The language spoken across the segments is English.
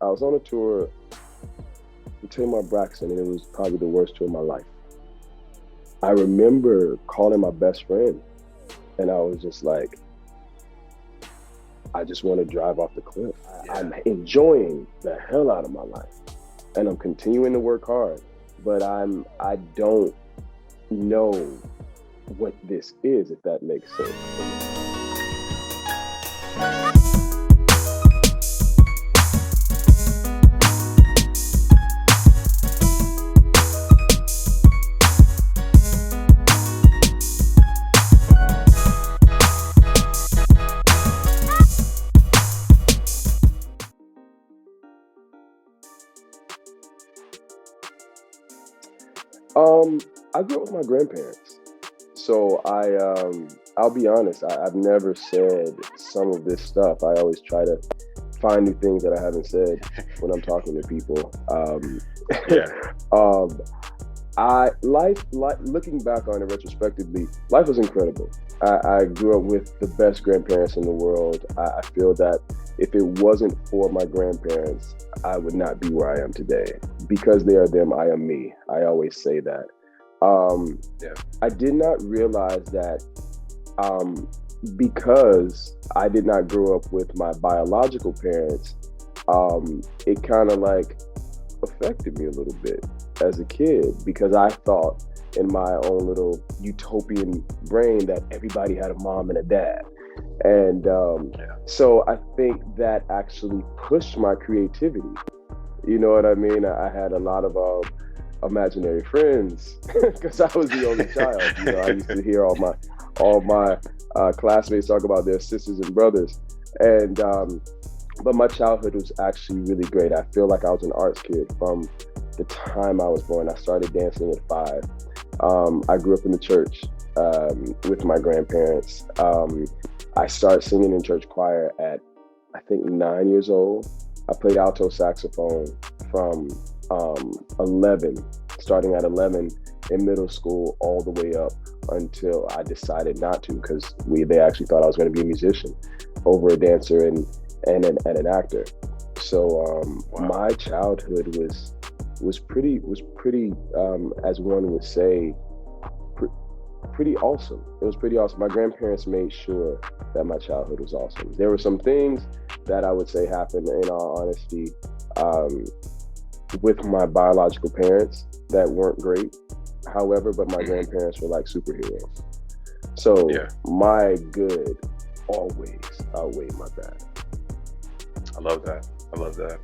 I was on a tour in Tamar Braxton, and it was probably the worst tour of my life. I remember calling my best friend, and I was just like, I just want to drive off the cliff. I'm enjoying the hell out of my life, and I'm continuing to work hard, but I don't know what this is, if that makes sense. I grew up with my grandparents, so I'll be honest. I've never said some of this stuff. I always try to find new things that I haven't said when I'm talking to people. Looking back on it retrospectively, life was incredible. I grew up with the best grandparents in the world. I feel that if it wasn't for my grandparents, I would not be where I am today. Because they are them, I am me. I always say that. I did not realize that because I did not grow up with my biological parents, it kind of like affected me a little bit as a kid, because I thought in my own little utopian brain that everybody had a mom and a dad. And so I think that actually pushed my creativity. You know what I mean? I had a lot of imaginary friends because I was the only child. You know, I used to hear all my classmates talk about their sisters and brothers. And but my childhood was actually really great. I feel like I was an arts kid from the time I was born. I started dancing at 5. I grew up in the church with my grandparents. I started singing in church choir at, I think, 9 years old. I played alto saxophone from 11, starting at 11 in middle school, all the way up until I decided not to, because they actually thought I was going to be a musician over a dancer and an actor. So my childhood was pretty as one would say, pretty awesome. It was pretty awesome. My grandparents made sure that my childhood was awesome. There were some things that I would say happened, in all honesty, with my biological parents that weren't great. However, but my grandparents were like superheroes. So my good always outweighed my bad. I love that.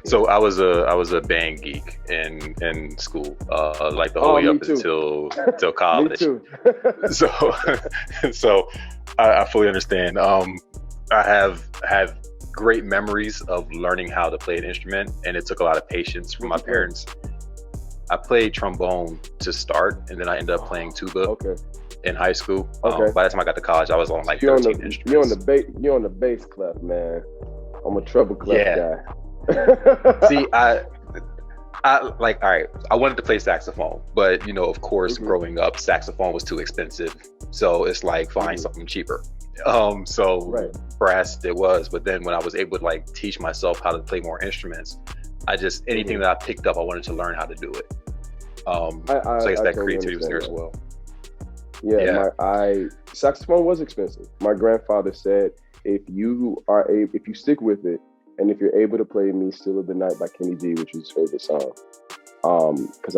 So I was a band geek in school, like the whole way up until college. Me too. so I fully understand. I have had great memories of learning how to play an instrument, and it took a lot of patience from my parents. I played trombone to start, and then I ended up playing tuba in high school. By the time I got to college, I was on like 13 instruments. You're on the bass clef, man. I'm a treble clef guy. See, I like, all right, I wanted to play saxophone, but you know, of course, growing up, saxophone was too expensive. So it's like, find something cheaper. Brass it was, but then when I was able to like teach myself how to play more instruments, I just, anything that I picked up, I wanted to learn how to do it. So I guess that creativity was there as well. Saxophone was expensive. My grandfather said, if you stick with it, and if you're able to play Me Still of the Night by Kenny G, which is his favorite song, because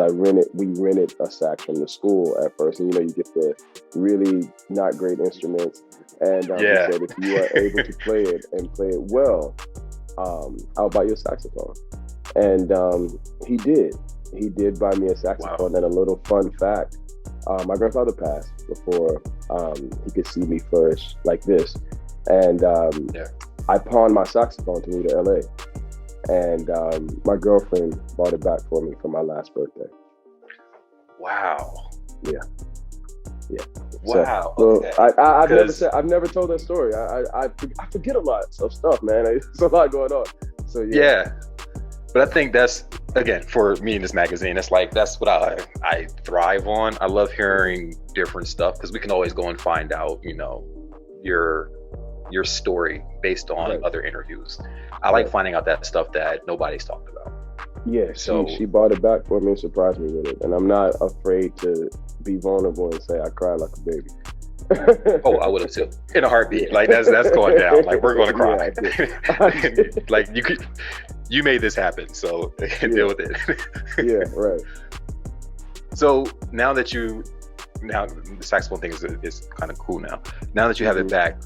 we rented a sax from the school at first, and you know, you get the really not great instruments, and he said, if you are able to play it and play it well, I'll buy you a saxophone. And he did buy me a saxophone. And a little fun fact, my grandfather passed before he could see me flourish like this, and I pawned my saxophone to move to LA, and my girlfriend bought it back for me for my last birthday. Wow. Yeah. Wow. So, I've never told that story. I forget a lot of stuff, man. There's a lot going on. So yeah. But I think that's, again, for me in this magazine, that's what I thrive on. I love hearing different stuff, because we can always go and find out, you know, your your story based on Right. other interviews. I like Right. finding out that stuff that nobody's talked about. Yeah, she So, brought it back for me and surprised me with it, and I'm not afraid to be vulnerable and say I cried like a baby. oh, I would have too, in a heartbeat. Yeah. Like that's going down. Like we're going to Yeah, cry. I did. I did. Like you made this happen, so deal Yeah. with it. Yeah, right. So now the saxophone thing is kind of cool now. Now that you have it Mhm. back,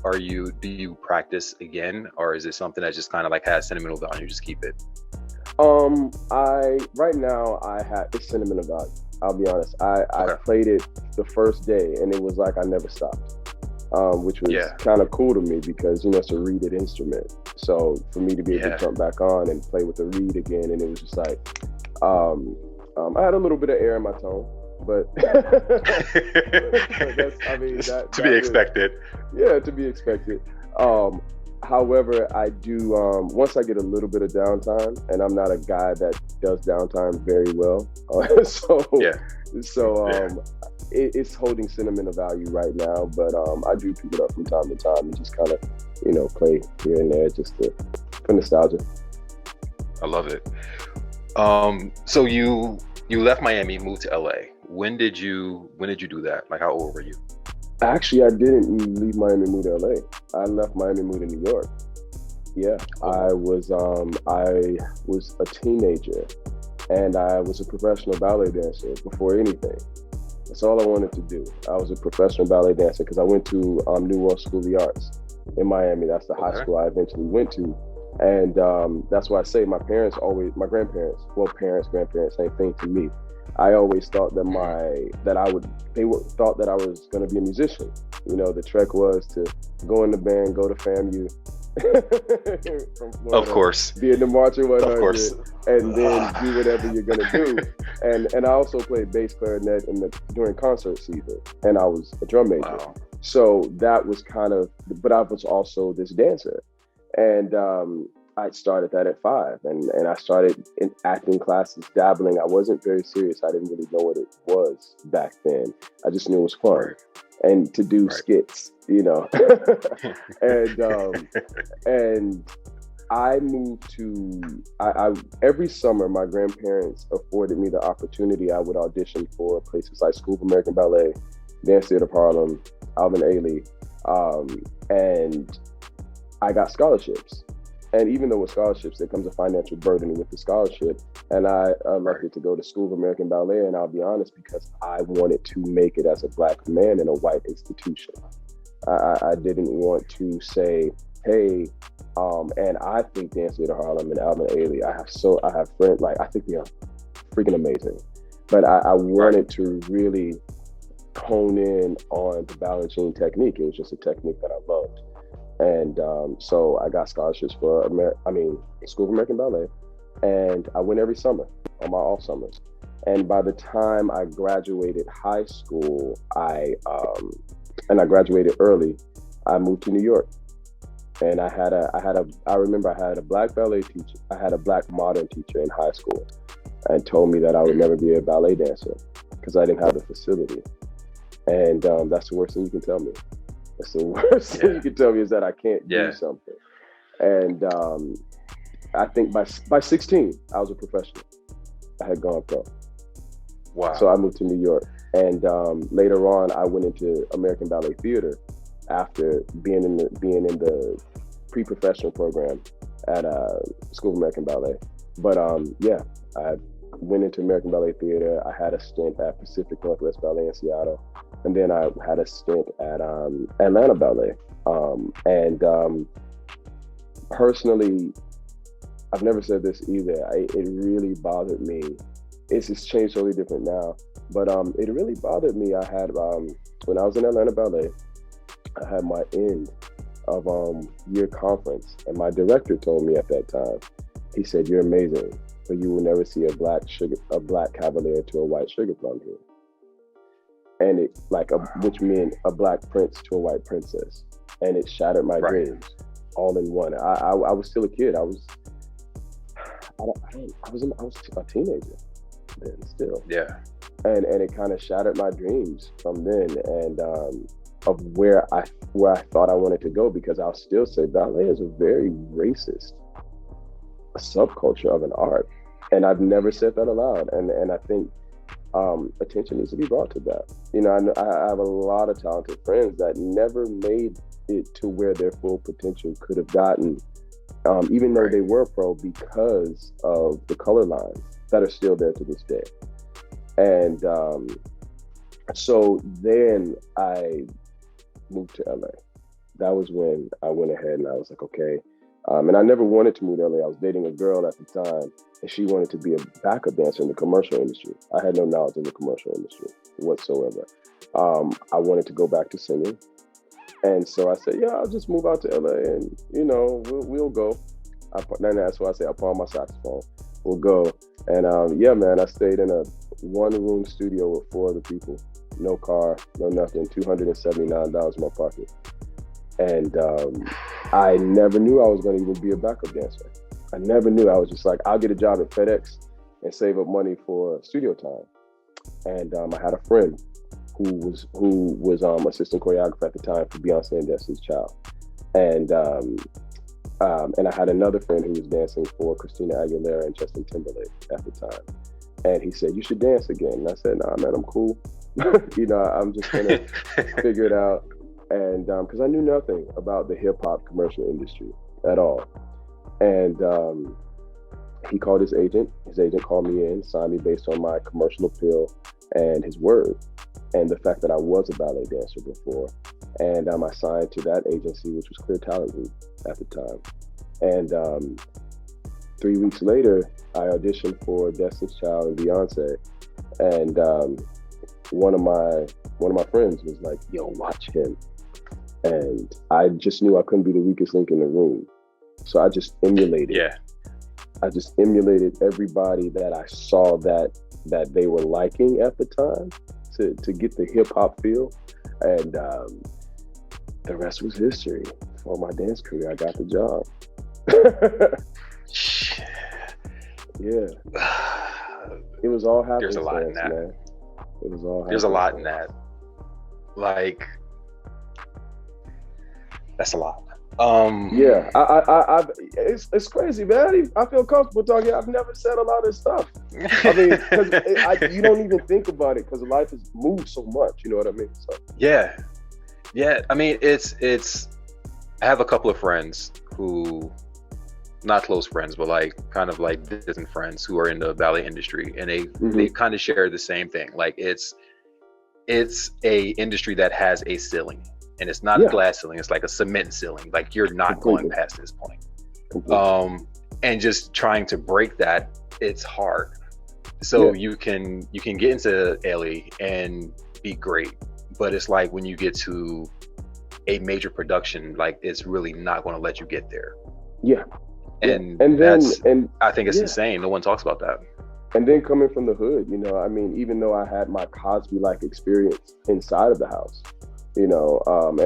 do you practice again, or is it something that just kind of like has sentimental value? You just keep it. I right now I have it's sentimental value. I'll be honest. I Okay. played it the first day, and it was like I never stopped. Which was Yeah. kind of cool to me because it's a reeded instrument. So for me to be able to Yeah. jump back on and play with the reed again, and it was just like, I had a little bit of air in my tone, but, but that's, I mean, To be expected. yeah, to be expected. However, I do once I get a little bit of downtime, and I'm not a guy that does downtime very well, so Yeah. so Yeah. it's holding sentimental value right now, but I do pick it up from time to time and just kind of play here and there just for nostalgia. I love it. So you left Miami, moved to LA. When did you do that? Like how old were you? Actually, I didn't leave Miami, move to LA. I left Miami, moved to New York. Yeah, I was a teenager, and I was a professional ballet dancer before anything. That's all I wanted to do. I was a professional ballet dancer because I went to New World School of the Arts in Miami. That's the high school I eventually went to. And that's why I say my grandparents, grandparents, same thing to me. I always thought that thought that I was going to be a musician. The trek was to go in the band, go to FAMU, from Florida, Of course. be in the Marching 100, Of course. and then do whatever you're gonna do. And I also played bass clarinet during concert season, and I was a drum major. Wow. So that was but I was also this dancer, and I started that at 5, and I started in acting classes, dabbling. I wasn't very serious. I didn't really know what it was back then. I just knew it was fun. Right. And to do skits, and I moved I every summer, my grandparents afforded me the opportunity. I would audition for places like School of American Ballet, Dance Theater of Harlem, Alvin Ailey, and I got scholarships. And even though with scholarships, there comes a financial burden with the scholarship. And I elected to go to School of American Ballet. And I'll be honest, because I wanted to make it as a Black man in a white institution. I didn't want to say, hey, and I think Dance Theater Harlem and Alvin Ailey, I have friends, like, I think they are freaking amazing. But I wanted to really hone in on the balancing technique. It was just a technique that I loved. And so I got scholarships for School of American Ballet, and I went every summer on my off summers. And by the time I graduated high school, I graduated early. I moved to New York, and I remember I had a Black ballet teacher. I had a Black modern teacher in high school, and told me that I would never be a ballet dancer because I didn't have the facility. And that's the worst thing you can tell me. That's the worst thing you can tell me, is that I can't do something. And I think by 16, I was a professional. I had gone pro. Wow. So I moved to New York. And later on, I went into American Ballet Theater after being in the pre-professional program at School of American Ballet. But I went into American Ballet Theater. I had a stint at Pacific Northwest Ballet in Seattle. And then I had a stint at Atlanta Ballet. Personally, I've never said this either. It really bothered me. It's just changed totally different now. But it really bothered me. I had, when I was in Atlanta Ballet, I had my end of year conference. And my director told me at that time, he said, "You're amazing, but you will never see a black cavalier to a white sugar plum here." And it which meant a Black prince to a white princess, and it shattered my dreams all in one. I was still a kid. I was a teenager then still. Yeah. And it kind of shattered my dreams from then. And of where I thought I wanted to go, because I'll still say ballet is a very racist subculture of an art, and I've never said that aloud. And I think attention needs to be brought to that. I have a lot of talented friends that never made it to where their full potential could have gotten, even though they were pro, because of the color lines that are still there to this day. And so then I moved to LA. That was when I went ahead and I was like, okay. And I never wanted to move to LA. I was dating a girl at the time, and she wanted to be a backup dancer in the commercial industry. I had no knowledge of the commercial industry whatsoever. I wanted to go back to singing. And so I said, yeah, I'll just move out to LA and, we'll go. Then that's why I say I pawn my saxophone. We'll go. And yeah, man, I stayed in a one-room studio with 4 other people. No car, no nothing, $279 in my pocket. And I never knew I was going to even be a backup dancer. I never knew. I was just like, I'll get a job at FedEx and save up money for studio time. And I had a friend who was assistant choreographer at the time for Beyonce and Destiny's Child. And I had another friend who was dancing for Christina Aguilera and Justin Timberlake at the time. And he said, you should dance again. And I said, nah, man, I'm cool. I'm just going to figure it out. And because I knew nothing about the hip hop commercial industry at all. And he called his agent. His agent called me in, signed me based on my commercial appeal and his word, and the fact that I was a ballet dancer before. And I signed to that agency, which was Clear Talent Group at the time. And 3 weeks later, I auditioned for Destiny's Child and Beyonce. And one of my friends was like, yo, watch him. And I just knew I couldn't be the weakest link in the room. So I just emulated. Yeah. I just emulated everybody that I saw that they were liking at the time to get the hip hop feel. And the rest was history. For my dance career, I got the job. Yeah. It was all happening. There's a lot in that. Man. It was all. There's a lot in that. Like, that's a lot. Yeah, it's crazy, man. I feel comfortable talking. I've never said a lot of stuff. I mean, because you don't even think about it because life has moved so much. You know what I mean? So. Yeah. I mean, it's. I have a couple of friends who, not close friends, but like kind of like distant friends who are in the ballet industry, and they kind of share the same thing. Like it's a industry that has a ceiling. And it's not a glass ceiling, it's like a cement ceiling. Like you're not going past this point. And just trying to break that, it's hard. So you can get into LA and be great, but it's like when you get to a major production, like it's really not going to let you get there. Yeah. And I think it's insane. No one talks about that. And then coming from the hood, I mean, even though I had my Cosby-like experience inside of the house, and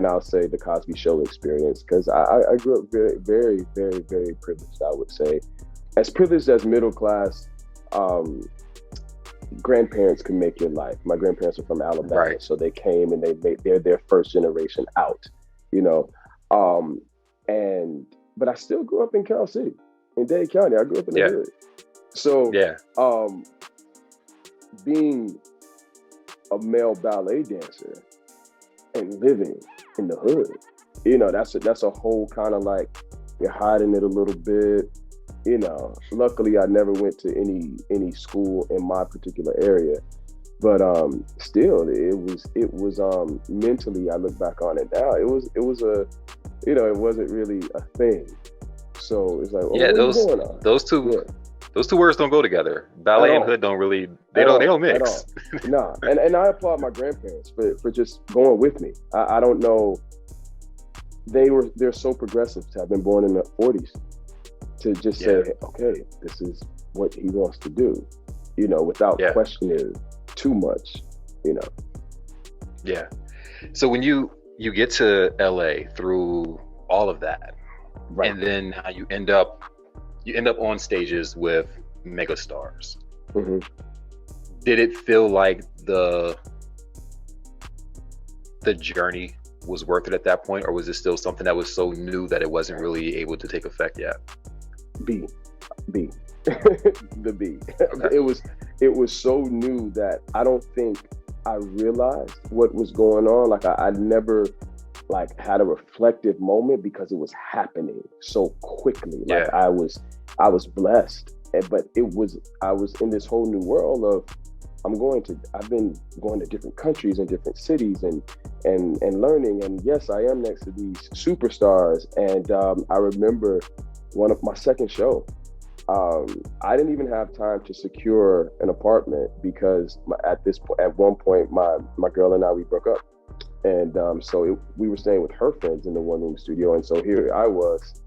I'll say the Cosby Show experience, because I grew up very, very, very, very privileged, I would say. As privileged as middle class grandparents can make your life. My grandparents are from Alabama, so they came and they're their first generation out, but I still grew up in Carroll City, in Dade County. I grew up in the hood. So being a male ballet dancer and living in the hood, that's a whole kind of like, you're hiding it a little bit, Luckily, I never went to any school in my particular area, but still, it was mentally. I look back on it now. It was it wasn't really a thing. So it's like, those two words don't go together. Ballet and hood don't really. They don't mix. Nah, and I applaud my grandparents for just going with me. I don't know. They're so progressive to have been born in the 40s to just say, okay, this is what he wants to do, without questioning too much, Yeah. So when you get to LA through all of that, and then you end up on stages with mega stars. Mm-hmm. Did it feel like the journey was worth it at that point, or was it still something that was so new that it wasn't really able to take effect yet? B, B, the B. Okay. It was so new that I don't think I realized what was going on. Like I never like had a reflective moment because it was happening so quickly. Like Yeah. I was blessed, but I was in this whole new world of I've been going to different countries and different cities and learning. And yes, I am next to these superstars. And I remember one of my second show. I didn't even have time to secure an apartment because at one point, my girl and I, we broke up. And we were staying with her friends in the one room studio. And so here I was,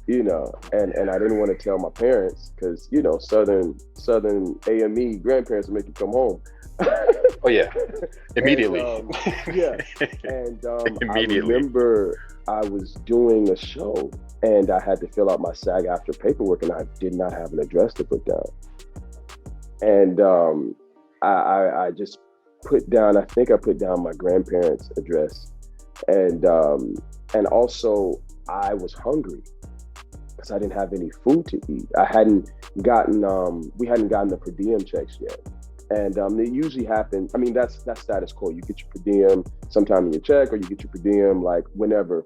and I didn't want to tell my parents because, Southern AME grandparents will make you come home. Oh yeah, immediately. Yeah, and Immediately. I remember I was doing a show and I had to fill out my SAG-AFTRA paperwork and I did not have an address to put down. And I just put down, I think I put down my grandparents' address, and also I was hungry because I didn't have any food to eat. I hadn't gotten we hadn't gotten the per diem checks yet. And it usually happens. I mean, that's status quo. You get your per diem sometime in your check, or you get your per diem like whenever,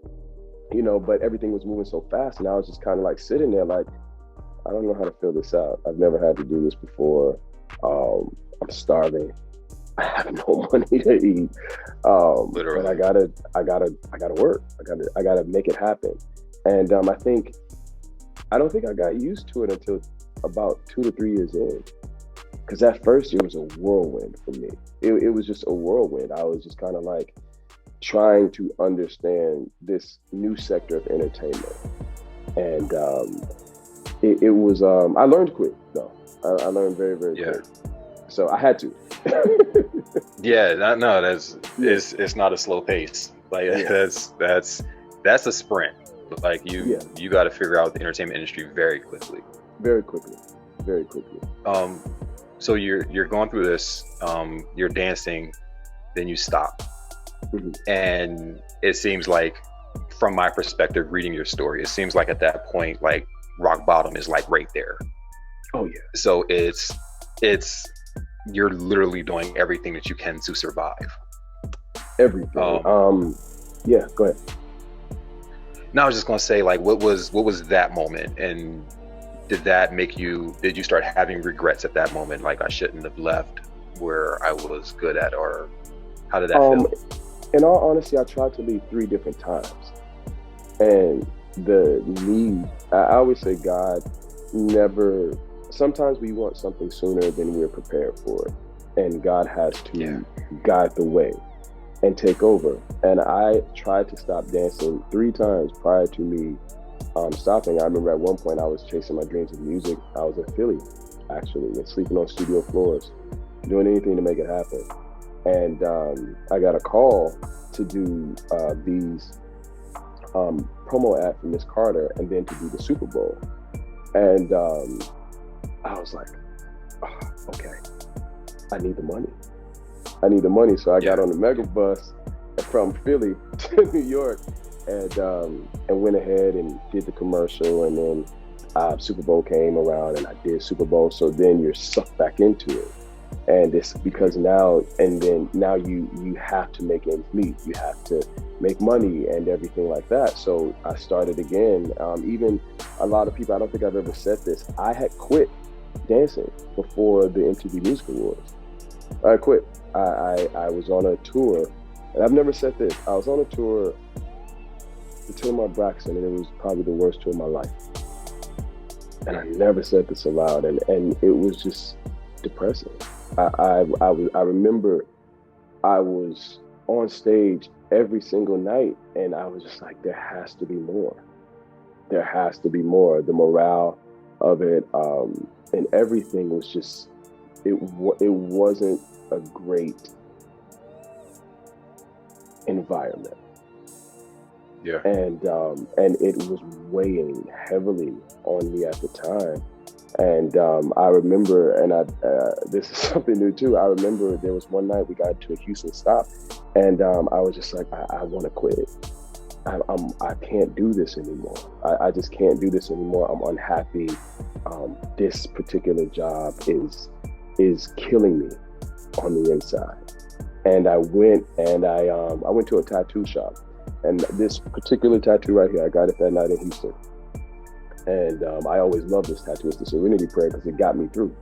but everything was moving so fast. And I was just kind of like sitting there like, I don't know how to fill this out. I've never had to do this before. I'm starving. I have no money to eat. Literally. But I gotta work. I gotta make it happen. And I don't think I got used to it until about 2 to 3 years in. Because at first it was a whirlwind for me. It was just a whirlwind. I was just kind of like trying to understand this new sector of entertainment. And it was, I learned quick though. I learned very, very quick. So I had to. Yeah, no, it's not a slow pace. Like that's a sprint. Like you got to figure out the entertainment industry very quickly. Very quickly. Very quickly. So you're going through this, you're dancing, then you stop. Mm-hmm. And it seems like, from my perspective, reading your story, it seems like at that point, like rock bottom is like right there. Oh yeah. So it's you're literally doing everything that you can to survive. Everything. Yeah, go ahead. No, I was just gonna say, like, what was that moment, and did you start having regrets at that moment? Like, I shouldn't have left where I was good at, or how did that feel? In all honesty, I tried to leave 3 different times. And the need, I always say God never, sometimes we want something sooner than we're prepared for it. And God has to guide the way and take over. And I tried to stop dancing 3 times prior to me stopping. I remember at one point I was chasing my dreams of music. I was in Philly, actually, and sleeping on studio floors, doing anything to make it happen. And I got a call to do these promo ad for Miss Carter and then to do the Super Bowl. And I was like, oh, okay, I need the money. So I got on the mega bus from Philly to New York and went ahead and did the commercial, and then Super Bowl came around and I did Super Bowl. So then you're sucked back into it. And it's because now you have to make ends meet. You have to make money and everything like that. So I started again. Even a lot of people, I don't think I've ever said this, I had quit dancing before the MTV Music Awards. I quit. I was on a tour, and I've never said this. I was on a tour, the tour of my Braxton, and it was probably the worst tour of my life. And I never said this aloud, and it was just depressing. I remember I was on stage every single night, and I was just like, there has to be more. There has to be more. The morale of it, and everything was just, it wasn't a great environment. Yeah. And it was weighing heavily on me at the time. And I remember, and this is something new too. I remember there was one night we got to a Houston stop, and I was just like, I want to quit. I can't do this anymore. I just can't do this anymore. I'm unhappy. This particular job is killing me on the inside. And I went to a tattoo shop, and this particular tattoo right here, I got it that night in Houston. And I always loved this tattoo. It's the Serenity Prayer because it got me through.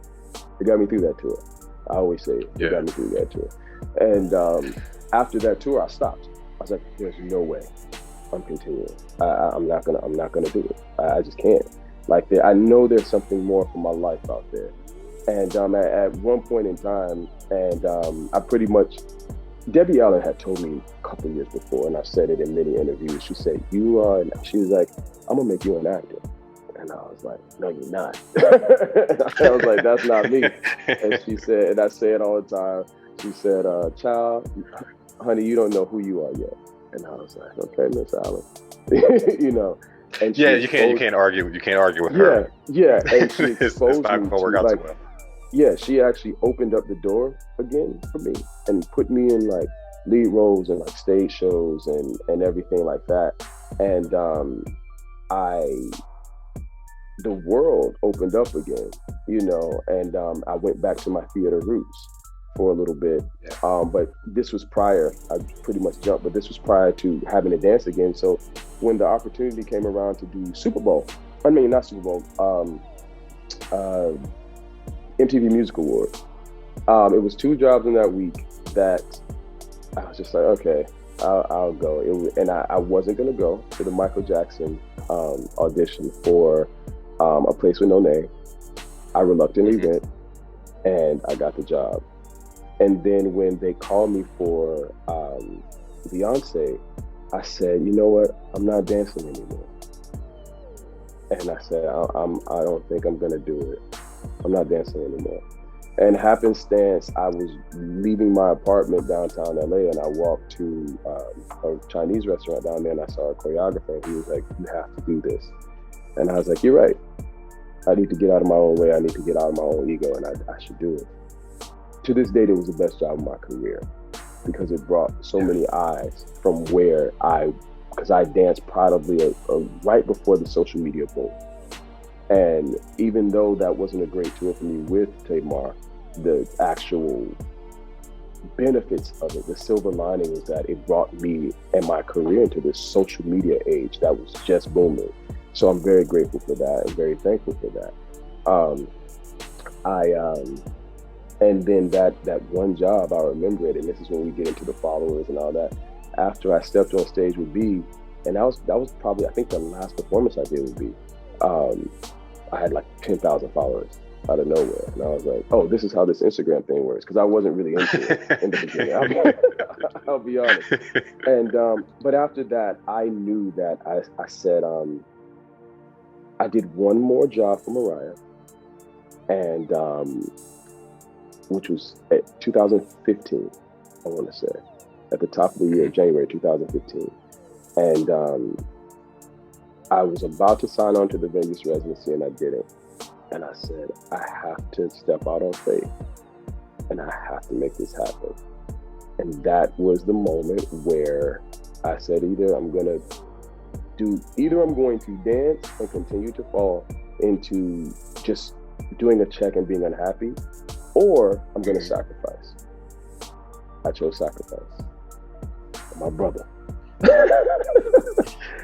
It got me through that tour. I always say it got me through that tour. And after that tour, I stopped. I was like, "There's no way I'm continuing. I'm not gonna do it. I just can't. Like, I know there's something more for my life out there." And at one point in time, and I pretty much, Debbie Allen had told me a couple years before, and I've said it in many interviews. She said, she was like, "I'm gonna make you an actor." And I was like, "No, you're not." I was like, "That's not me." And she said, and I say it all the time, she said, "Child, honey, you don't know who you are yet." And I was like, "Okay, Miss Allen." You know. And you can't argue with her. Yeah. And she exposed it's not me gonna work to, out like, too well. yeah, she actually opened up the door again for me and put me in like lead roles and like stage shows and everything like that. And the world opened up again, you know, and I went back to my theater roots for a little bit. Yeah. But this was prior, I pretty much jumped, but this was prior to having to dance again. So when the opportunity came around to do Super Bowl, not Super Bowl, MTV Music Awards, it was 2 jobs in that week that I was just like, okay, I'll go. I wasn't going to go to the Michael Jackson audition for A Place With No Name. I reluctantly went, and I got the job. And then when they called me for Beyonce, I said, "You know what? I'm not dancing anymore." And I said, I don't think I'm going to do it. I'm not dancing anymore. And happenstance, I was leaving my apartment downtown LA, and I walked to a Chinese restaurant down there, and I saw a choreographer, and he was like, "You have to do this." And I was like, "You're right. I need to get out of my own way. I need to get out of my own ego, and I should do it." To this date, it was the best job of my career because it brought so many eyes from because I danced probably right before the social media boom. And even though that wasn't a great tour for me with Tamar, the actual benefits of it, the silver lining, is that it brought me and my career into this social media age that was just booming. So I'm very grateful for that and very thankful for that. And then that one job, I remember it, and this is when we get into the followers and all that. After I stepped on stage with B, and that was probably, I think, the last performance I did with B. I had like 10,000 followers out of nowhere, and I was like, "Oh, this is how this Instagram thing works," because I wasn't really into it in the beginning. I'll be honest. And but after that, I knew that I said I did one more job for Mariah, and which was 2015, I want to say, at the top of the year, January 2015. And I was about to sign on to the Vegas residency, and I didn't. And I said, I have to step out on faith, and I have to make this happen. And that was the moment where I said, either I'm going to dance and continue to fall into just doing a check and being unhappy, or I'm going to sacrifice. I chose sacrifice. My brother.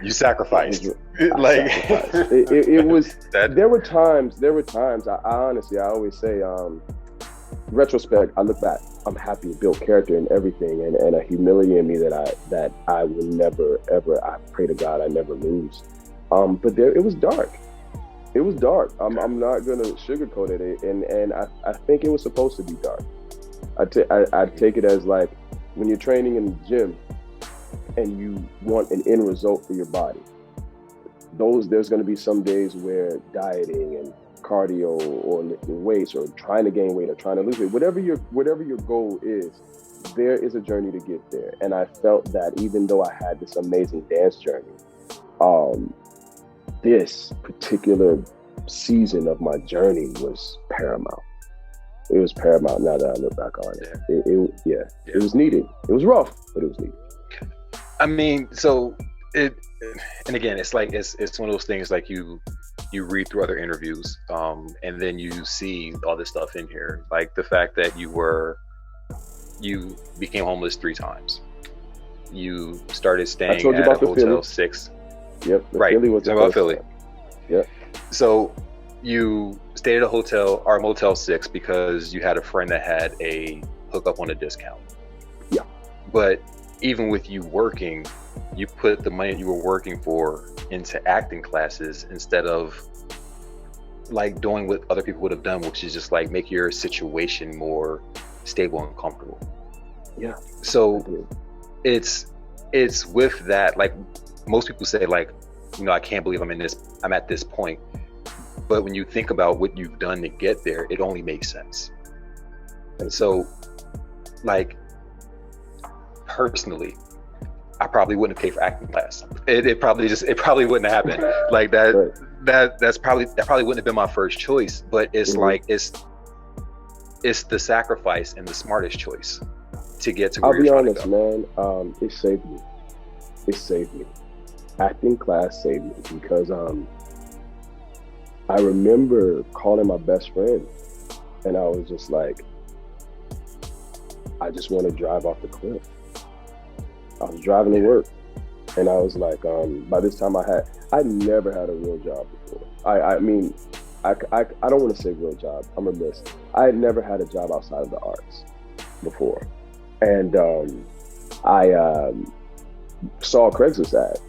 You sacrificed. It was that. There were times. I honestly, I always say, retrospect, I look back, I'm happy to build character and everything, and a humility in me that I will never ever. I pray to God I never lose. But it was dark. It was dark. I'm not gonna sugarcoat it, and I think it was supposed to be dark. I take it as like when you're training in the gym and you want an end result for your body. There's going to be some days where dieting and cardio or lifting weights or trying to gain weight or trying to lose weight, whatever your goal is, there is a journey to get there. And I felt that even though I had this amazing dance journey, this particular season of my journey was paramount. It was paramount now that I look back on it. It was needed. It was rough, but it was needed. I mean, so it, and again, it's like it's one of those things like you read through other interviews, and then you see all this stuff in here, like the fact that you became homeless 3 times. You started staying at a Hotel Philly. 6. Yep. Right. Philly was about Philly. Yep. So you stayed at a hotel or Motel 6 because you had a friend that had a hookup on a discount. Yeah. But even with you working, you put the money you were working for into acting classes instead of like doing what other people would have done, which is just like make your situation more stable and comfortable. Yeah. So it's with that, like most people say, like, you know, I can't believe I'm at this point. But when you think about what you've done to get there, it only makes sense. And so, like, personally, I probably wouldn't have paid for acting class. It probably wouldn't have happened. Like that, right. that probably wouldn't have been my first choice. But it's like it's the sacrifice and the smartest choice to get to where you're trying to go. I'll be honest, man. It saved me. It saved me. Acting class saved me because I remember calling my best friend, and I was just like, I just want to drive off the cliff. I was driving to work, and I was like, by this time I never had a real job before. I mean, I don't want to say real job. I'm remiss. I had never had a job outside of the arts before. And I saw a Craigslist ad,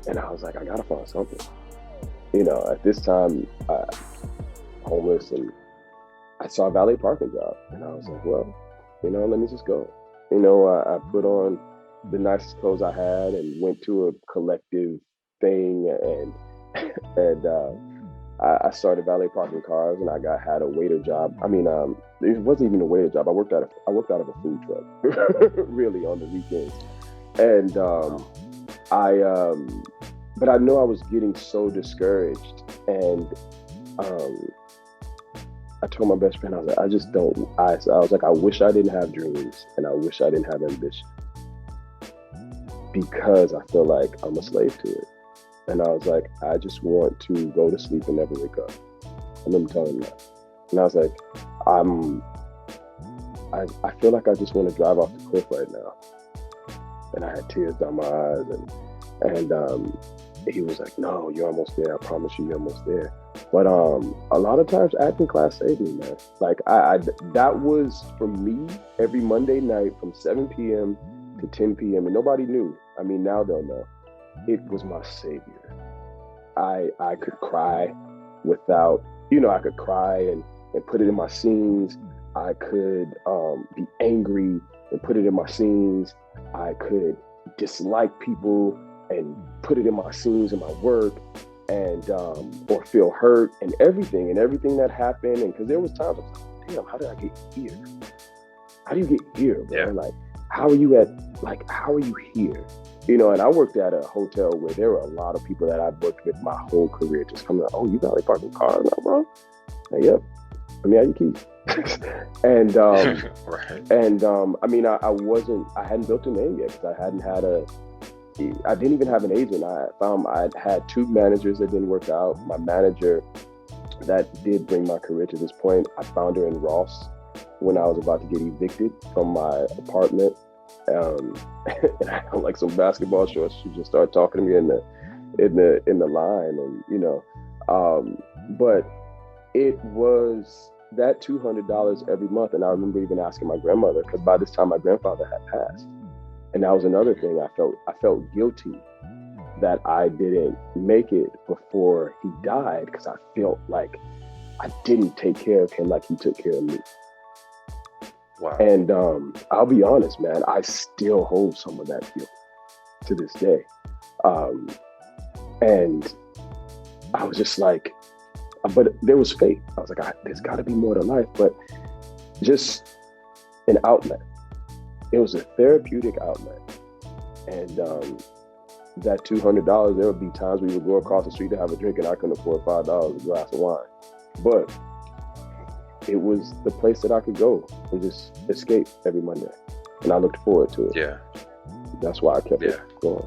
and I was like, I gotta find something. You know, at this time, homeless, and I saw a valet parking job, and I was like, well, you know, let me just go. You know, I put on the nicest clothes I had and went to a collective thing, and I started valet parking cars, and I had a waiter job. I mean, it wasn't even a waiter job. I worked out of a food truck, really, on the weekends. And but I know I was getting so discouraged, and I told my best friend, I was like, I just don't. I was like, I wish I didn't have dreams, and I wish I didn't have ambition, because I feel like I'm a slave to it. And I was like, I just want to go to sleep and never wake up. I remember telling him that. And I was like, I feel like I just want to drive off the cliff right now. And I had tears down my eyes, and he was like, no, you're almost there. I promise you, you're almost there. But a lot of times acting class saved me, man. Like that was for me every Monday night from 7 p.m. to 10 p.m. and nobody knew. I mean, now they'll know. It was my savior. I could cry without, you know, I could cry and put it in my scenes. I could be angry and put it in my scenes. I could dislike people and put it in my scenes and my work, and or feel hurt and everything that happened. And because there was times I was like, damn, how did I get here? How do you get here, man? Yeah. Like, how are you here? You know, and I worked at a hotel where there were a lot of people that I've worked with my whole career just coming up, oh, you valet parking cars now, bro? Like, yep. Let me have your keys. And right. And I mean, I hadn't built a name yet, because I didn't even have an agent. I had 2 managers that didn't work out. My manager that did bring my career to this point, I found her in Ross when I was about to get evicted from my apartment. And I had like some basketball shorts. She just started talking to me in the line, and you know, but it was that $200 every month. And I remember even asking my grandmother, because by this time my grandfather had passed, and that was another thing. I felt guilty that I didn't make it before he died, because I felt like I didn't take care of him like he took care of me. Wow. And I'll be honest, man, I still hold some of that guilt to this day. And I was just like, but there was faith. I was like, there's got to be more to life, but just an outlet. It was a therapeutic outlet. And that $200, there would be times we would go across the street to have a drink and I couldn't afford $5 a glass of wine. But it was the place that I could go and just escape every Monday. And I looked forward to it. Yeah. That's why I kept it going.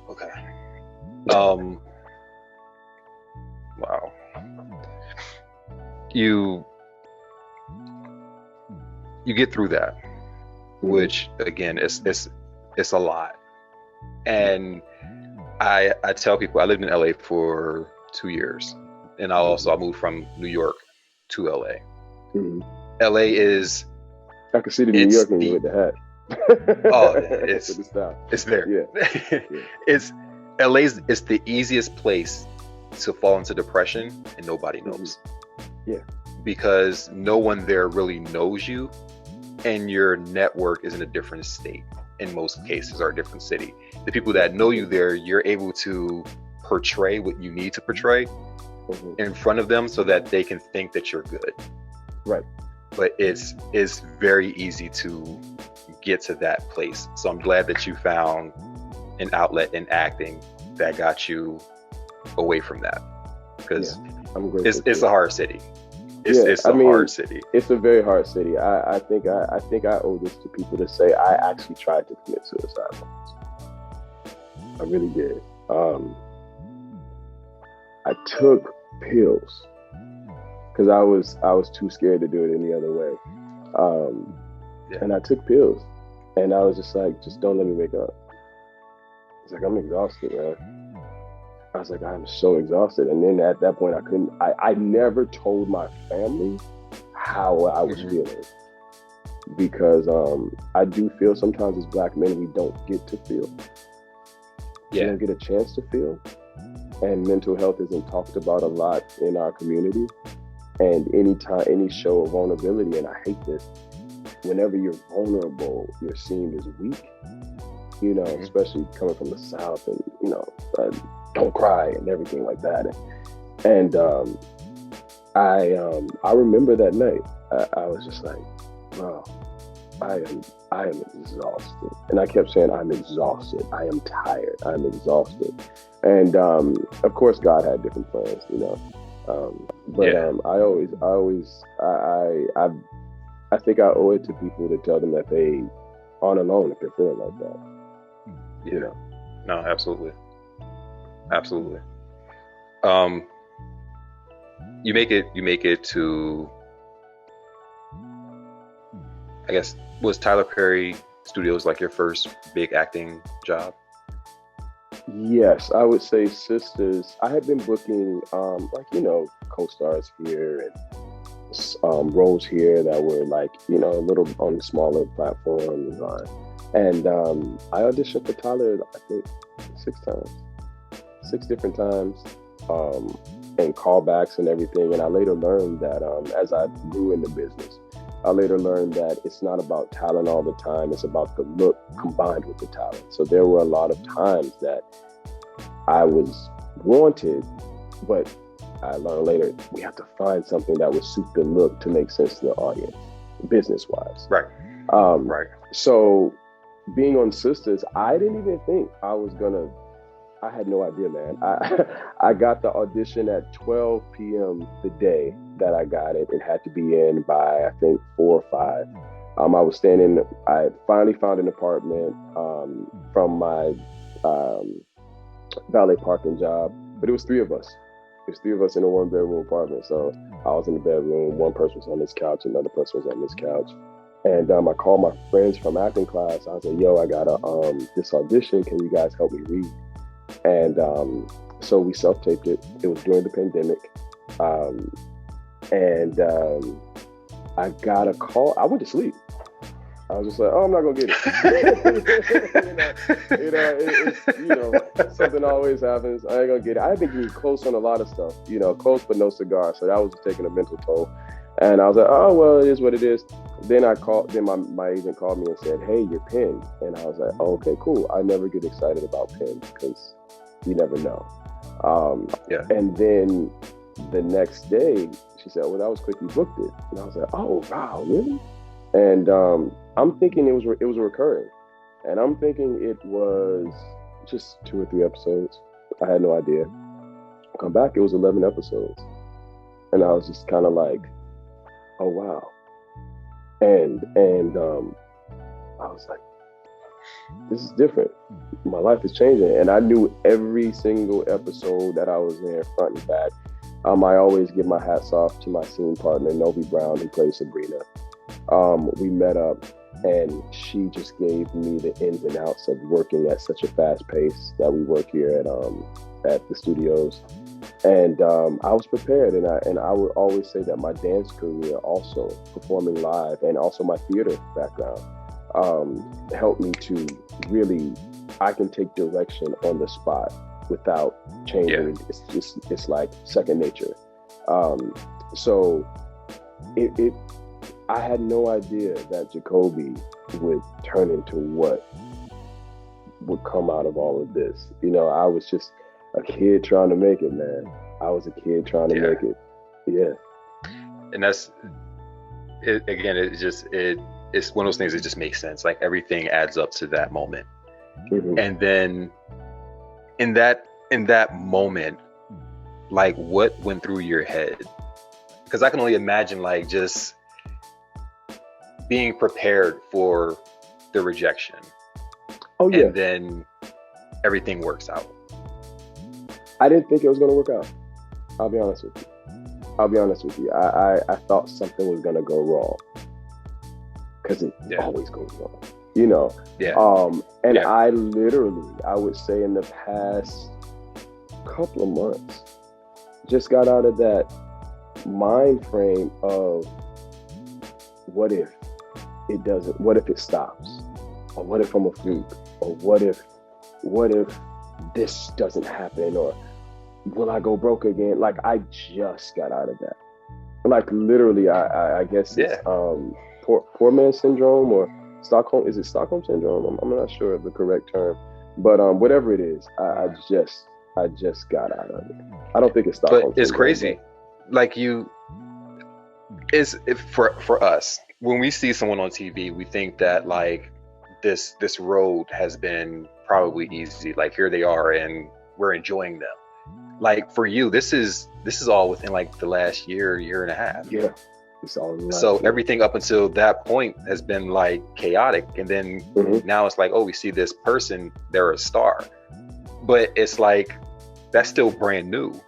Okay. Wow. You get through that, which again it's a lot. And I tell people I lived in LA for 2 years, and I moved from New York to LA. Mm-hmm. LA is, I can see the New York in you with the hat. Oh, it's there. Yeah. It's the easiest place to fall into depression, and nobody knows. Yeah. Because no one there really knows you, and your network is in a different state in most cases, or a different city. The people that know you there, you're able to portray what you need to portray in front of them so that they can think that you're good. Right. But it's very easy to get to that place. So I'm glad that you found an outlet in acting that got you away from that, because it's a hard city. It's a hard city. It's a very hard city. I think I owe this to people to say I actually tried to commit suicide once. I really did. I took pills because I was too scared to do it any other way. And I took pills, and I was just like, just don't let me wake up. It's like, I'm exhausted, man. I was like, I'm so exhausted. And then at that point, I never told my family how I was feeling, because I do feel sometimes as Black men, we don't get to feel. We don't get a chance to feel. And mental health isn't talked about a lot in our community. And any show of vulnerability, and I hate this, whenever you're vulnerable, you're seen as weak, especially coming from the South, and, don't cry and everything like that. And I remember that night, I was just like, wow, I am exhausted. And I kept saying, I'm exhausted. I am tired. I'm exhausted. And of course, God had different plans, I think I owe it to people to tell them that they aren't alone if they're feeling like that. No, absolutely. You make it to, I guess, was Tyler Perry Studios like your first big acting job? Yes, I would say Sisters. I had been booking co-stars here and roles here that were like, a little on smaller platforms. And I auditioned for Tyler, I think 6 different times, and callbacks and everything. And I later learned that as I grew in the business, I later learned that it's not about talent all the time. It's about the look combined with the talent. So there were a lot of times that I was wanted, but I learned later, we have to find something that would suit the look to make sense to the audience, business-wise. Right. Right. So being on Sisters, I didn't even think I was gonna, I had no idea, man. I got the audition at 12 p.m. the day that I got it. It had to be in by, I think, 4 or 5. I finally found an apartment from my valet parking job, but it was 3 of us. There's 3 of us in a 1-bedroom apartment. So I was in the bedroom, one person was on this couch, another person was on this couch. And I called my friends from acting class. I was like, yo, I got this audition. Can you guys help me read? And so we self-taped it. It was during the pandemic. I got a call. I went to sleep. I was just like, oh, I'm not gonna get it. Something always happens. I ain't gonna get it. I've been getting close on a lot of stuff, close but no cigar. So that was taking a mental toll. And I was like, oh, well, it is what it is. Then my agent called me and said, hey, you're pinned. And I was like, oh, okay, cool. I never get excited about pins because you never know. And then the next day, she said, well, that was quick. You booked it. And I was like, oh, wow, really? And I'm thinking it was recurring, and I'm thinking it was just 2 or 3 episodes. I had no idea. Come back, it was 11 episodes, and I was just kind of like, oh wow. And I was like, this is different. My life is changing, and I knew every single episode that I was in, front and back. I always give my hats off to my scene partner, Novi Brown, who plays Sabrina. We met up, and she just gave me the ins and outs of working at such a fast pace that we work here at the studios. And I was prepared, and I would always say that my dance career, also performing live, and also my theater background, helped me to really, I can take direction on the spot without changing. Yeah. It's like second nature. So I had no idea that Jacoby would turn into what would come out of all of this. You know, I was just a kid trying to make it, man. I was a kid trying to make it. Yeah. And that's it again, it's one of those things that just makes sense. Like everything adds up to that moment. Mm-hmm. And then in that moment, like what went through your head? Because I can only imagine like just being prepared for the rejection. Oh yeah. And then everything works out. I didn't think it was going to work out. I'll be honest with you. I thought something was going to go wrong. Because it always goes wrong. You know? Yeah. I literally, I would say in the past couple of months, just got out of that mind frame of what if it doesn't, what if it stops? Or what if I'm a fluke? Or what if this doesn't happen? Or will I go broke again? Like I just got out of that. Like literally, I guess it's poor man syndrome or Stockholm. Is it Stockholm syndrome? I'm not sure of the correct term, but whatever it is, I just got out of it. I don't think it's Stockholm. But it's crazy. Like for us, when we see someone on TV, we think that like this road has been probably easy. Like here they are, and we're enjoying them. Like for you, this is all within like the last year and a half. Yeah. It's all so everything up until that point has been like chaotic. And then now it's like, oh, we see this person, they're a star. But it's like, that's still brand new.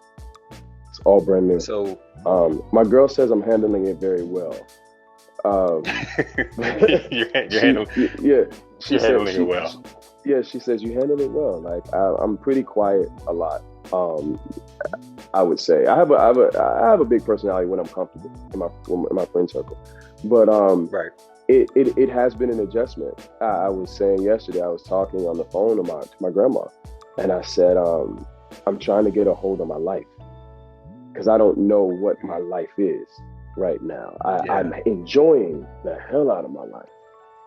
It's all brand new. So my girl says I'm handling it very well. You're handling it well. Yeah, she says you handle it well. Like I'm pretty quiet a lot. I would say I have a big personality when I'm comfortable in my friend circle, but right. It has been an adjustment. I was saying yesterday, I was talking on the phone to my grandma, and I said I'm trying to get a hold of my life because I don't know what my life is right now. I'm enjoying the hell out of my life,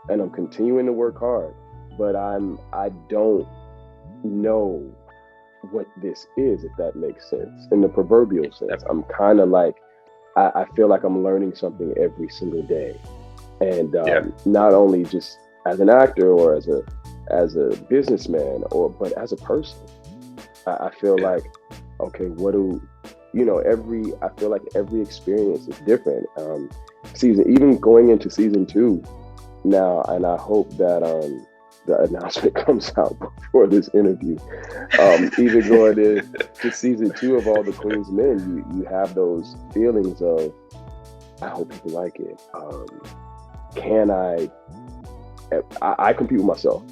and I'm continuing to work hard, but I don't know what this is, if that makes sense. In the proverbial sense, I'm kind of like, I feel like I'm learning something every single day. And not only just as an actor or as a businessman, but as a person. I feel like, okay, I feel like every experience is different. Even going into season 2 now, and I hope that the announcement comes out before this interview. Even going to season 2 of All the Queen's Men, you have those feelings of, I hope people like it. Can I compete with myself?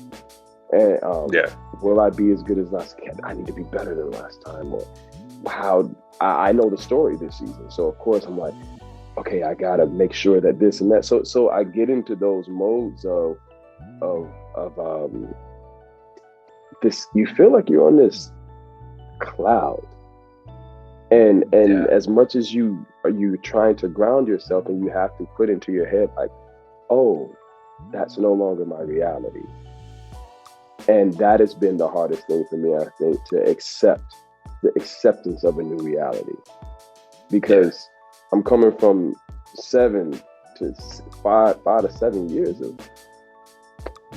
And will I be as good as last? I need to be better than last time. Or how I know the story this season, so of course I'm like, okay, I gotta make sure that this and that. So I get into those modes of this. You feel like you're on this cloud, and as much as you trying to ground yourself, and you have to put into your head like, oh, that's no longer my reality. And that has been the hardest thing for me, I think, to accept the acceptance of a new reality, because I'm coming from 7 to 5 to 7 years of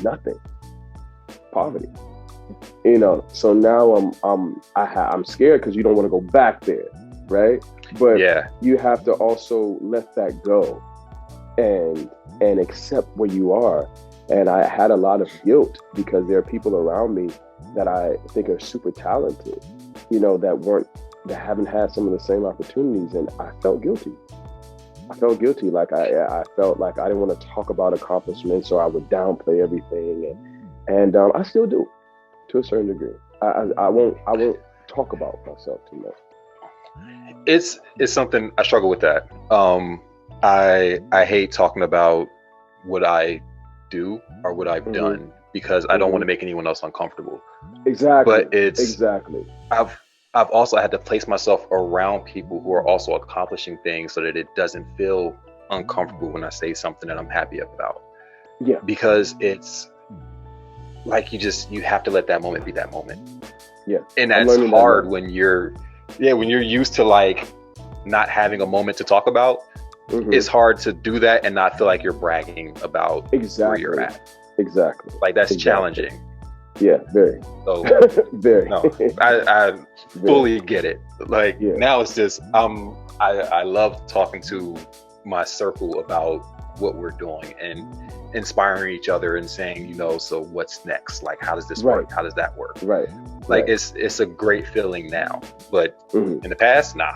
nothing, poverty. So now I'm scared because you don't want to go back there, right? But you have to also let that go and accept where you are. And I had a lot of guilt because there are people around me that I think are super talented, that haven't had some of the same opportunities, and I felt guilty. Like I felt like I didn't want to talk about accomplishments, so I would downplay everything, and I still do, to a certain degree. I won't talk about myself too much. It's something I struggle with that. I hate talking about what I do or what I've done because I don't want to make anyone else uncomfortable. Exactly. But I've also had to place myself around people who are also accomplishing things so that it doesn't feel uncomfortable when I say something that I'm happy about. Yeah. Because it's like you have to let that moment be that moment. Yeah. And that's hard when you're used to like not having a moment to talk about. It's hard to do that and not feel like you're bragging about where you're at. Exactly. Like that's challenging. Yeah, very. So very. No, I fully get it. Like now it's just I love talking to my circle about what we're doing and inspiring each other and saying, so what's next? Like how does this work? How does that work? Right. Like it's a great feeling now, but in the past, nah.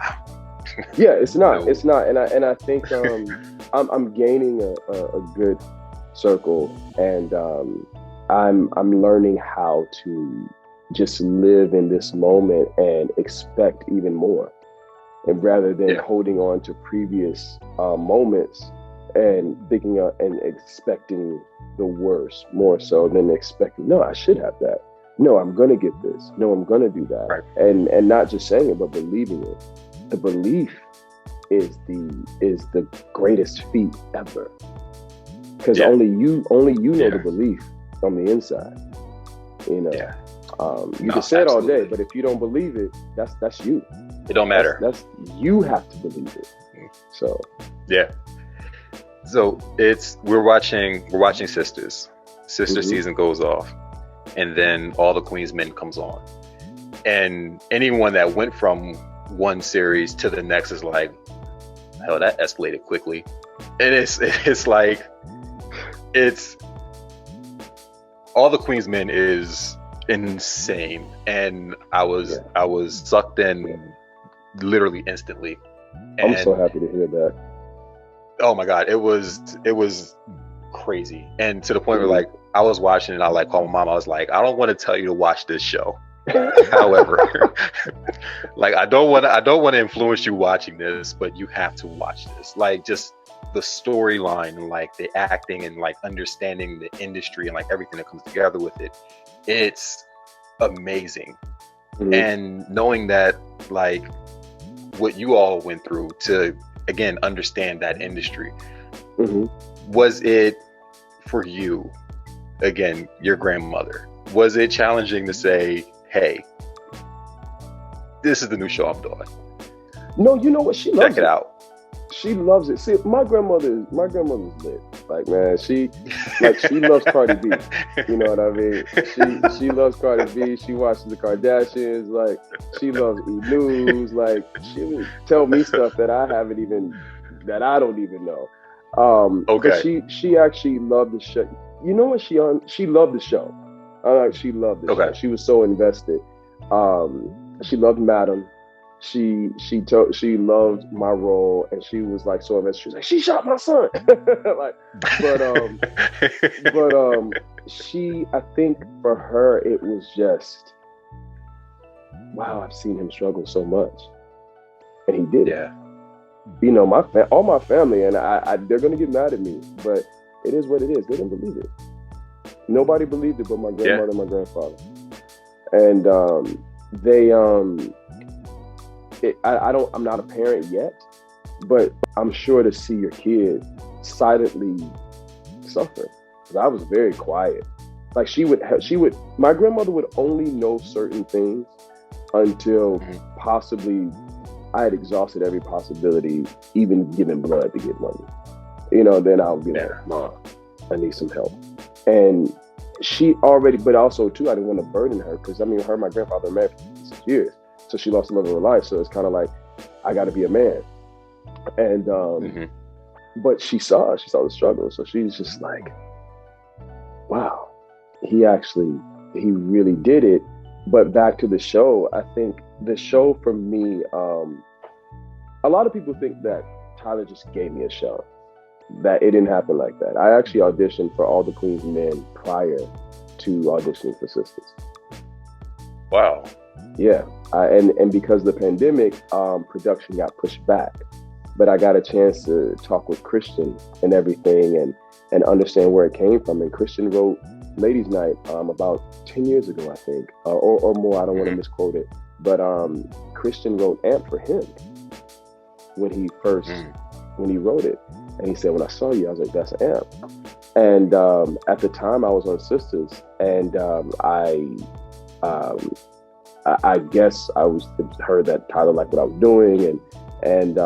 Yeah, it's not. No. It's not. And I think I'm gaining a good circle, and I'm learning how to just live in this moment and expect even more, and rather than holding on to previous moments and thinking and expecting the worst more so than expecting, no, I should have that. No, I'm gonna get this. No, I'm gonna do that. Right. And not just saying it, but believing it. The belief is the greatest feat ever, because only you know the belief on the inside. You can say it all day, but if you don't believe it, that's you. It don't matter. That's you have to believe it. So so we're watching Sisters. Season goes off, and then All the Queen's Men comes on, and anyone that went from one series to the next is like, hell, that escalated quickly. And it's like All the Queen's Men is insane, and I was sucked in literally instantly. And I'm so happy to hear that. Oh my god, it was crazy, and to the point where like I was watching and I like called my mom. I was like, I don't want to tell you to watch this show. However, like I don't want to influence you watching this, but you have to watch this. Like just the storyline and like the acting and like understanding the industry and like everything that comes together with it. It's amazing. And knowing that like what you all went through to again understand that industry, was it for you, again, your grandmother, was it challenging to say, hey, this is the new show I'm doing? No, you know what? She loves Check it out. She loves it. See, my grandmother's lit. Like, man, she loves Cardi B. You know what I mean? She loves Cardi B. She watches the Kardashians. Like, she loves E! News. Like, she would tell me stuff that I don't even know. But she actually loved the show. You know what? She loved the show. She loved the show. She was so invested. She loved Madam. She loved my role, and she was like so invested. She was like, she shot my son. She, I think for her it was just, wow, I've seen him struggle so much, and he did it. You know, all my family, and I they're gonna get mad at me, but it is what it is. They didn't believe it. Nobody believed it but my grandmother and my grandfather. And I'm not a parent yet, but I'm sure to see your kid silently suffer. Because I was very quiet. Like my grandmother would only know certain things until possibly I had exhausted every possibility, even giving blood to get money. Then I'll be like, Mom, I need some help. And she already, but also too, I didn't want to burden her because her and my grandfather were married for 6 years. So she lost the love of her life. So it's kind of like, I got to be a man. And, but she saw the struggle. So she's just like, wow, he really did it. But back to the show, I think the show for me, a lot of people think that Tyler just gave me a show, that it didn't happen like that. I actually auditioned for All the Queen's Men prior to auditioning for Sisters. Wow. Yeah. And because of the pandemic, production got pushed back. But I got a chance to talk with Christian and everything and understand where it came from. And Christian wrote Ladies Night about 10 years ago, I think, or more. I don't want to misquote it. But Christian wrote Amp for him when he wrote it. And he said, when I saw you, I was like, that's Amp. And at the time I was on Sisters, and I guess I heard that Tyler liked what I was doing, and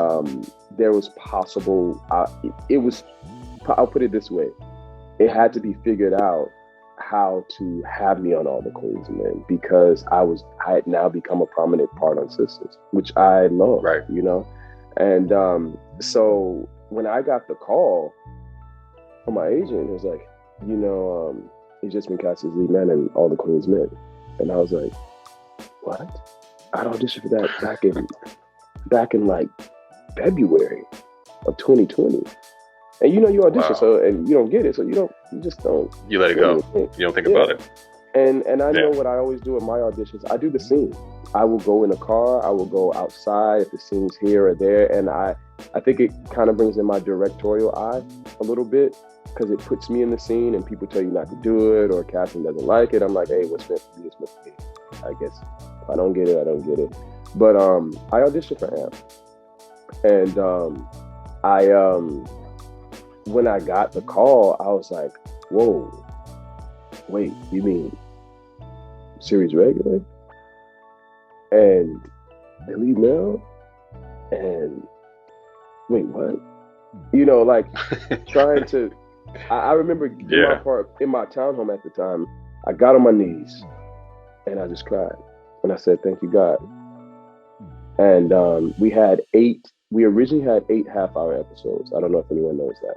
there was possible, I'll put it this way, it had to be figured out how to have me on All the Queen's Men, because I had now become a prominent part on Sisters, which I love, right. And so when I got the call from my agent, it was like, he's just been cast as lead man in All the Queen's Men. And I was like, what? I'd auditioned for that back in like February of 2020. And you audition, so, and you don't get it, so you just don't. You let it go. You don't think about it. And I know what I always do in my auditions. I do the scene. I will go in a car. I will go outside if the scene's here or there. And I think it kind of brings in my directorial eye a little bit, because it puts me in the scene and people tell you not to do it or casting doesn't like it. I'm like, hey, what's meant for me is meant for me. I guess if I don't get it, I don't get it. But I auditioned for Amp. And when I got the call, I was like, whoa, wait, you mean series regular? And the lead male? And wait, what? Like trying to, I remember in my townhome at the time, I got on my knees and I just cried. And I said, thank you, God. And we originally had 8 half-hour episodes. I don't know if anyone knows that.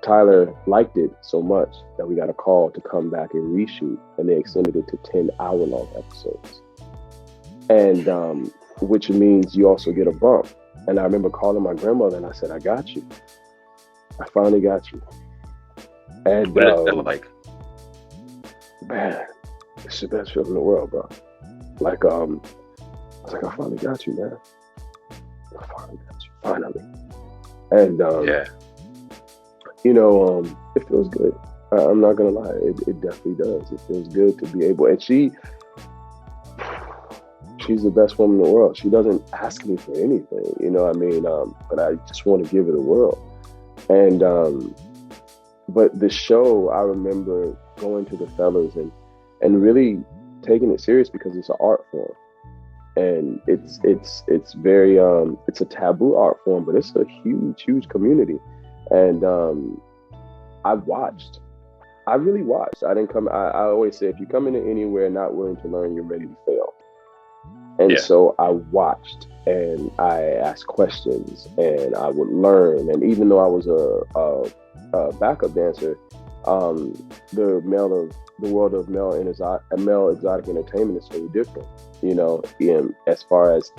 Tyler liked it so much that we got a call to come back and reshoot, and they extended it to 10-hour-long episodes. And which means you also get a bump. And I remember calling my grandmother and I said, I got you. I finally got you. And what did that look like? Man, it's the best feeling in the world, bro. Like, I was like, I finally got you, man. I finally got you. Finally. And it feels good. I'm not gonna lie, it definitely does. It feels good to be able, and she's the best woman in the world. She doesn't ask me for anything, but I just want to give her the world. And but the show, I remember going to the fellas and really taking it serious, because it's an art form. And it's very it's a taboo art form, but it's a huge community. And I really watched. I always say, if you come into anywhere not willing to learn, you're ready to fail. And so I watched and I asked questions and I would learn. And even though I was a backup dancer, the world of male exotic entertainment is so different, as far as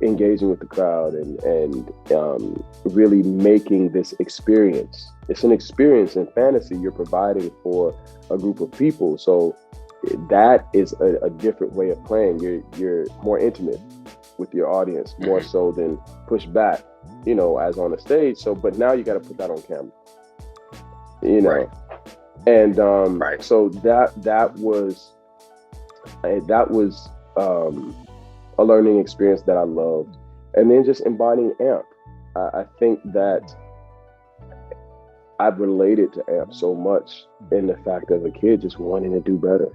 engaging with the crowd and really making this experience. It's an experience in fantasy you're providing for a group of people. So that is a different way of playing. You're more intimate with your audience, more so than push back, as on a stage. So, but now you got to put that on camera, Right. And right. So that was a learning experience that I loved. And then just embodying Amp. I think that I've related to Amp so much in the fact of a kid just wanting to do better,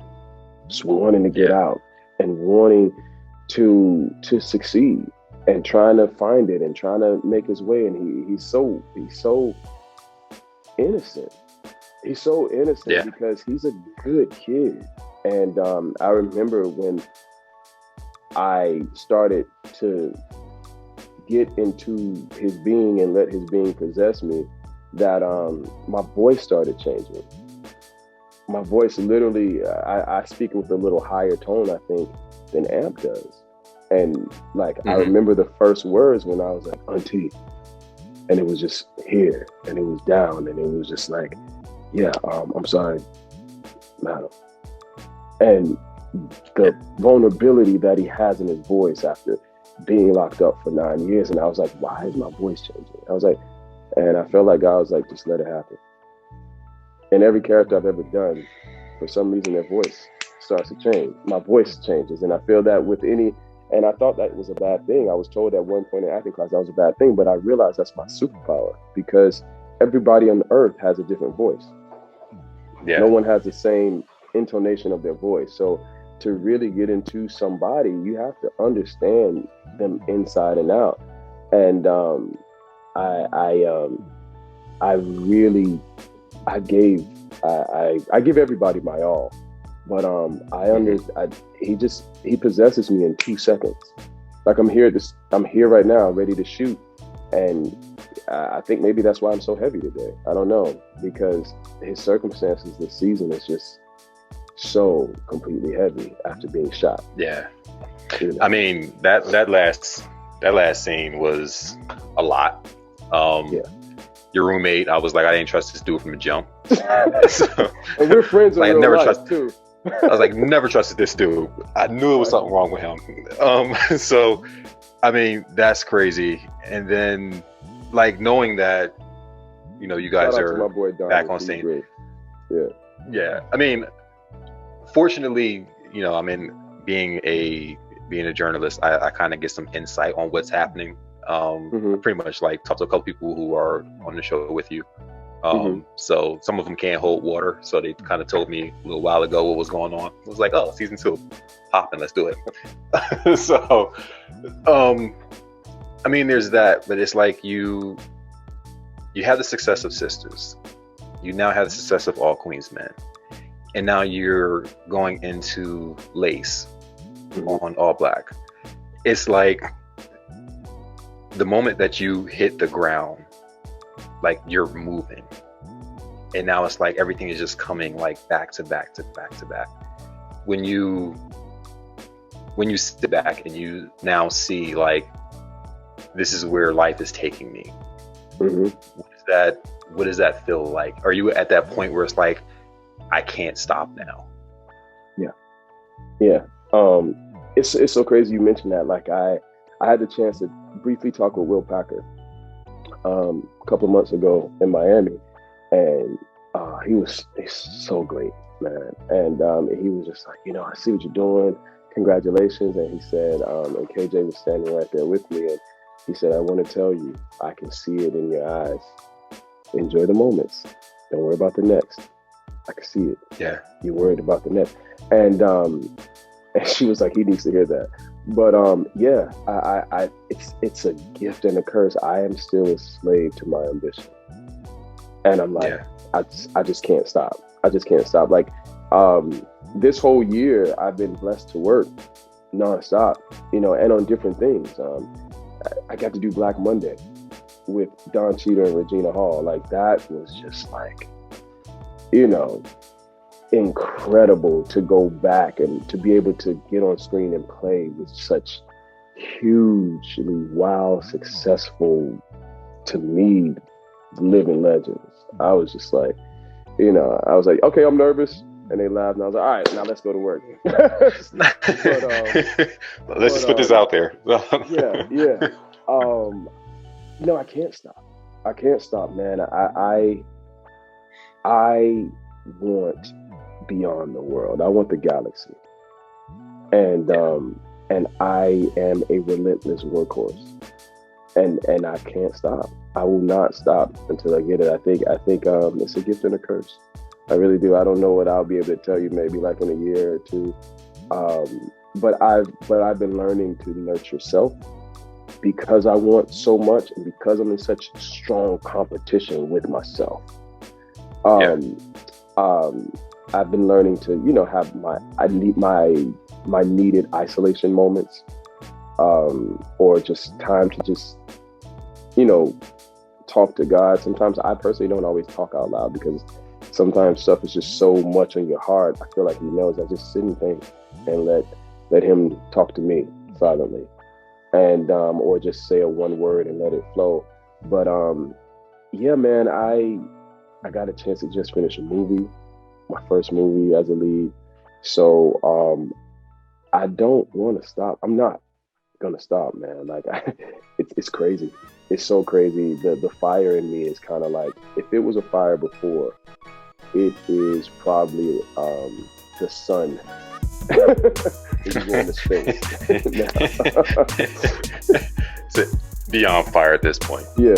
just wanting to get out and wanting to succeed. and trying to find it and trying to make his way. And he's so innocent. He's so innocent Yeah. because he's a good kid. And I remember when I started to get into his being and let his being possess me, that my voice started changing. My voice literally, I speak with a little higher tone, I think, than Amp does. And like, I remember the first words when I was like, auntie, and it was just here, and it was down, and it was just like, yeah, I'm sorry, madam. And the vulnerability that he has in his voice after being locked up for 9 years. And I was like, why is my voice changing? I was like, and I felt like God was like, just let it happen. In every character I've ever done, for some reason, their voice starts to change. My voice changes. And I feel that with any, and I thought that was a bad thing. I was told at one point in acting class that was a bad thing, but I realized that's my superpower, because everybody on earth has a different voice. Yeah. No one has the same intonation of their voice. So to really get into somebody, you have to understand them inside and out. And I give everybody my all, but he possesses me in 2 seconds. Like I'm here right now, ready to shoot, and I think maybe that's why I'm so heavy today. I don't know, because his circumstances this season is just so completely heavy after being shot. Yeah. You know? I mean, that last scene was a lot. Yeah. Your roommate, I was like, I didn't trust this dude from the jump. So, and we're friends in real life too. I was like, never trusted this dude. I knew there was something wrong with him. So, I mean, that's crazy. And then, like, knowing that, you know, you guys are back on scene. Great. Yeah. Yeah. I mean, fortunately, you know, I mean, being a journalist, I kind of get some insight on what's happening. I pretty much like talk to a couple people who are on the show with you. So some of them can't hold water. So they kind of told me a little while ago what was going on. I was like, oh, season 2, popping, let's do it. So, I mean, there's that, but it's like you have the success of Sisters. You now have the success of All Queens Men. And now you're going into Lace on All Black. It's like the moment that you hit the ground, like you're moving. And now it's like everything is just coming like back to back to back to back. When you sit back and you now see like, this is where life is taking me. What does that feel like? Are you at that point where it's like, I can't stop now? Yeah. It's so crazy you mentioned that. Like I had the chance to briefly talk with Will Packer a couple of months ago in Miami, and he's so great, man. And he was just like, you know, I see what you're doing. Congratulations. And he said, and KJ was standing right there with me, and he said, I want to tell you, I can see it in your eyes. Enjoy the moments. Don't worry about the next. I can see it. Yeah. You're worried about the next. And she was like, he needs to hear that. But yeah, it's a gift and a curse. I am still a slave to my ambition. And I'm like, I just can't stop. I just can't stop. Like this whole year, I've been blessed to work nonstop, you know, and on different things. I got to do Black Monday with Don Cheadle and Regina Hall. Like that was just like, you know, incredible to go back and to be able to get on screen and play with such hugely wow, successful, to me, living legends. I was just like, you know, I was like, okay, I'm nervous. And they laughed, and I was like, all right, now let's go to work. Let's just put this out there. Yeah. No, I can't stop. I can't stop, man. I want beyond the world. I want the galaxy. And I am a relentless workhorse. And I can't stop. I will not stop until I get it. I think it's a gift and a curse. I really do. I don't know what I'll be able to tell you maybe like in a year or two. But I've been learning to nurture self because I want so much and because I'm in such strong competition with myself. I've been learning to, have my needed isolation moments, or just time to just, talk to God. Sometimes I personally don't always talk out loud because sometimes stuff is just so much on your heart. I feel like He knows. I just sit and think and let Him talk to me silently, and or just say a one word and let it flow. But yeah, man, I got a chance to just finish a movie, my first movie as a lead. So I don't want to stop. I'm not gonna stop, man. Like it's crazy. It's so crazy. The fire in me is kind of like, if it was a fire before, it is probably the sun. It's going to space. It's beyond fire at this point. Yeah.